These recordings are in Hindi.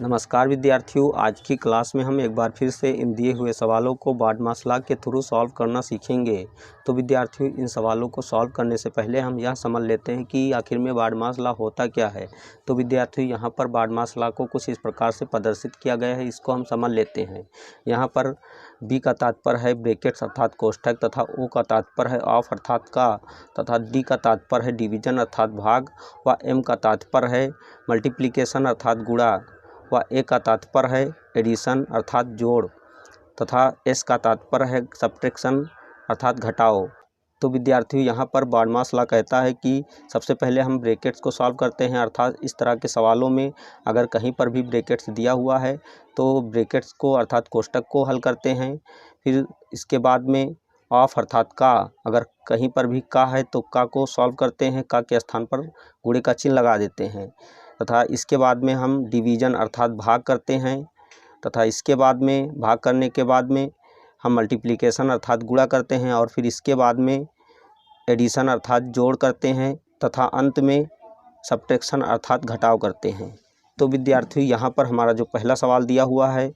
नमस्कार विद्यार्थियों, आज की क्लास में हम एक बार फिर से इन दिए हुए सवालों को बार्डमास लॉ के थ्रू सॉल्व करना सीखेंगे। तो विद्यार्थियों, इन सवालों को सॉल्व करने से पहले हम यह समझ लेते हैं कि आखिर में बार्डमास लॉ होता क्या है। तो विद्यार्थियों, यहाँ पर बार्डमास लॉ को कुछ इस प्रकार से प्रदर्शित किया गया है, इसको हम समझ लेते हैं। यहाँ पर बी का तात्पर्य है ब्रैकेट्स अर्थात कोष्ठक, तथा ओ का तात्पर्य है ऑफ अर्थात का, तथा डी का तात्पर्य है डिवीजन अर्थात भाग, व एम का तात्पर्य है मल्टीप्लिकेशन अर्थात गुणा, व ए का तात्पर्य है एडिशन अर्थात जोड़, तथा एस का तात्पर्य है सब्ट्रैक्शन अर्थात घटाओ। तो विद्यार्थियों, यहाँ पर बार्डमास लॉ कहता है कि सबसे पहले हम ब्रैकेट्स को सॉल्व करते हैं, अर्थात इस तरह के सवालों में अगर कहीं पर भी ब्रैकेट्स दिया हुआ है तो ब्रैकेट्स को अर्थात कोष्ठक को हल करते हैं। फिर इसके बाद में ऑफ अर्थात का, अगर कहीं पर भी का है तो का को सॉल्व करते हैं, का के स्थान पर गुणे का चिन्ह लगा देते हैं। तथा इसके बाद में हम डिवीज़न अर्थात भाग करते हैं, तथा इसके बाद में भाग करने के बाद में हम मल्टीप्लिकेशन अर्थात गुणा करते हैं, और फिर इसके बाद में एडिशन अर्थात जोड़ करते हैं, तथा अंत में सब्ट्रैक्शन अर्थात घटाव करते हैं। तो विद्यार्थियों, यहाँ पर हमारा जो पहला सवाल दिया हुआ है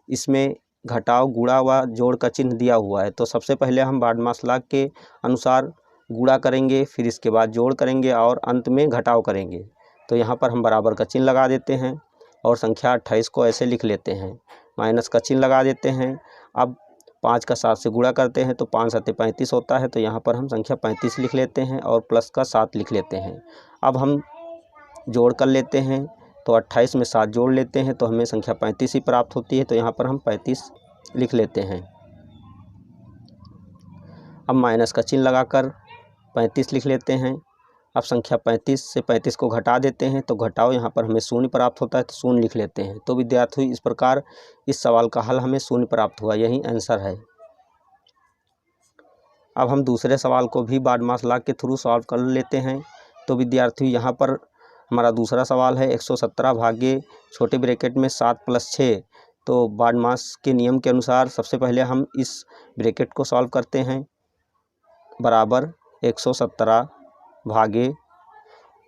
इसमें घटाव, गुणा व जोड़ का चिन्ह दिया हुआ है। तो सबसे पहले हम बार्डमास लॉ के अनुसार गुणा करेंगे, फिर इसके बाद जोड़ करेंगे और अंत में घटाव करेंगे। तो यहाँ पर हम बराबर का चिन्ह लगा देते हैं और संख्या 28 को ऐसे लिख लेते हैं, माइनस का चिन्ह लगा देते हैं। अब 5 का 7 से गुणा करते हैं तो 5 7 35 होता है, तो यहाँ पर हम संख्या 35 लिख लेते हैं और प्लस का 7 लिख लेते हैं। अब हम जोड़ कर लेते हैं, तो 28 में 7 जोड़ लेते हैं तो हमें संख्या 35 ही प्राप्त होती है, तो यहाँ पर हम 35 लिख लेते हैं। अब माइनस का चिन्ह लगाकर 35 लिख लेते हैं। अब संख्या 35 से 35 को घटा देते हैं, तो घटाओ यहाँ पर हमें शून्य प्राप्त होता है, तो शून्य लिख लेते हैं। तो विद्यार्थियों, इस प्रकार इस सवाल का हल हमें शून्य प्राप्त हुआ, यही आंसर है। अब हम दूसरे सवाल को भी बार्डमास लॉ के थ्रू सॉल्व कर लेते हैं। तो विद्यार्थियों, यहाँ पर हमारा दूसरा सवाल है 117 भागे छोटे ब्रैकेट में 7 + 6। तो बार्डमास के नियम के अनुसार सबसे पहले हम इस ब्रैकेट को सॉल्व करते हैं, बराबर 117 भागे।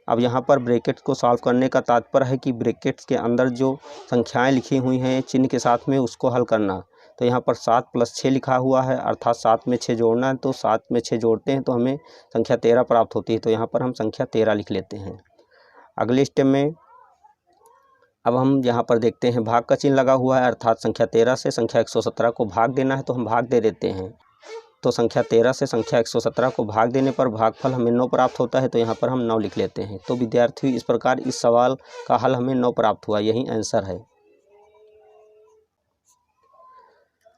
अब यहाँ पर ब्रैकेट्स को सॉल्व करने का तात्पर्य है कि ब्रैकेट्स के अंदर जो संख्याएं लिखी हुई हैं चिन्ह के साथ में, उसको हल करना। तो यहाँ पर 7 + 6 लिखा हुआ है, अर्थात 7 में 6 जोड़ना है, तो 7 में 6 जोड़ते हैं तो हमें संख्या 13 प्राप्त होती है, तो यहाँ पर हम संख्या 13 लिख लेते हैं। अगले स्टेप में अब हम यहाँ पर देखते हैं भाग का चिन्ह लगा हुआ है, अर्थात संख्या 13 से संख्या 117 को भाग देना है, तो हम भाग दे देते हैं। तो संख्या 13 से संख्या 117 को भाग देने पर भागफल हमें 9 प्राप्त होता है, तो यहाँ पर हम 9 लिख लेते हैं। तो विद्यार्थियों, इस प्रकार इस सवाल का हल हमें 9 प्राप्त हुआ, यही आंसर है।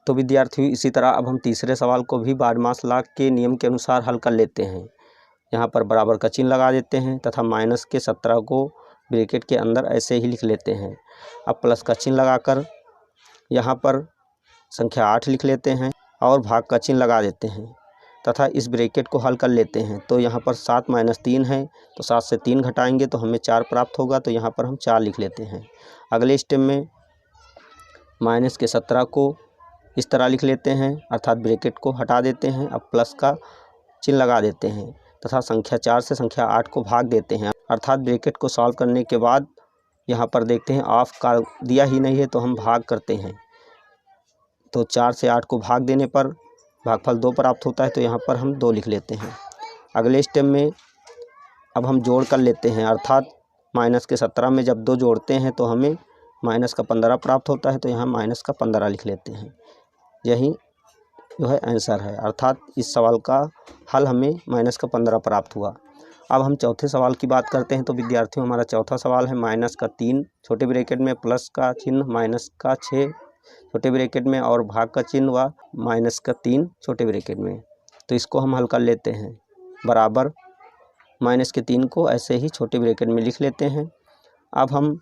तो विद्यार्थियों, इसी तरह अब हम तीसरे सवाल को भी बार्डमास लॉ के नियम के अनुसार हल कर लेते हैं। यहाँ पर बराबर का चिन्ह लगा देते हैं, तथा माइनस के 17 को ब्रैकेट के अंदर ऐसे ही लिख लेते हैं। अब प्लस का चिन्ह लगाकर यहाँ पर संख्या 8 लिख लेते हैं और भाग का चिन्ह लगा देते हैं, तथा इस ब्रैकेट को हल कर लेते हैं। तो यहाँ पर 7 - 3 है, तो 7 से 3 घटाएंगे तो हमें 4 प्राप्त होगा, तो यहाँ पर हम 4 लिख लेते हैं। अगले स्टेप में माइनस के 17 को इस तरह लिख लेते हैं, अर्थात ब्रैकेट को हटा देते हैं। अब प्लस का चिन्ह लगा देते हैं, तथा संख्या 4 से संख्या 8 को भाग देते हैं, अर्थात ब्रैकेट को सॉल्व करने के बाद यहाँ पर देखते हैं ऑफ का दिया ही नहीं है, तो हम भाग करते हैं। तो 4 से 8 को भाग देने पर भागफल 2 प्राप्त होता है, तो यहाँ पर हम 2 लिख लेते हैं। अगले स्टेप में अब हम जोड़ कर लेते हैं, अर्थात माइनस के 17 में जब 2 जोड़ते हैं तो हमें माइनस का 15 प्राप्त होता है, तो यहाँ माइनस का 15 लिख लेते हैं। यही जो है आंसर है, अर्थात इस सवाल का हल हमें माइनस का 15 प्राप्त हुआ। अब हम चौथे सवाल की बात करते हैं। तो विद्यार्थियों, हमारा चौथा सवाल है माइनस का 3 छोटे ब्रैकेट में, प्लस का चिन्ह माइनस का 6 छोटे ब्रैकेट में, और भाग का चिन्ह व माइनस का 3 छोटे ब्रैकेट में। तो इसको हम हल कर लेते हैं, बराबर माइनस के 3 को ऐसे ही छोटे ब्रैकेट में लिख लेते हैं। अब हम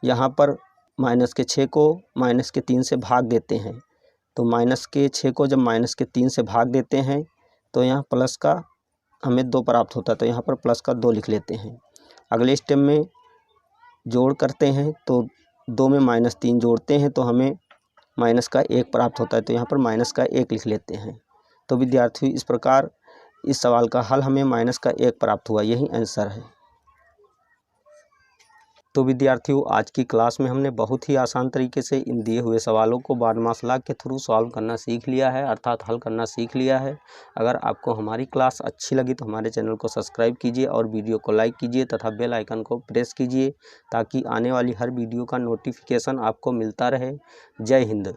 यहाँ पर माइनस के 6 को माइनस के 3 से भाग देते हैं, तो माइनस के 6 को जब माइनस के 3 से भाग देते हैं तो यहाँ प्लस का हमें 2 प्राप्त होता है, तो यहाँ पर प्लस का 2 लिख लेते हैं। अगले स्टेप में जोड़ करते हैं, तो 2 में -3 जोड़ते हैं तो हमें माइनस का 1 प्राप्त होता है, तो यहाँ पर माइनस का 1 लिख लेते हैं। तो विद्यार्थियों, इस प्रकार इस सवाल का हल हमें माइनस का 1 प्राप्त हुआ, यही आंसर है। तो विद्यार्थियों, आज की क्लास में हमने बहुत ही आसान तरीके से इन दिए हुए सवालों को बारहमास लॉ के थ्रू सॉल्व करना सीख लिया है, अर्थात हल करना सीख लिया है। अगर आपको हमारी क्लास अच्छी लगी तो हमारे चैनल को सब्सक्राइब कीजिए और वीडियो को लाइक कीजिए तथा बेल आइकन को प्रेस कीजिए ताकि आने वाली हर वीडियो का नोटिफिकेशन आपको मिलता रहे। जय हिंद।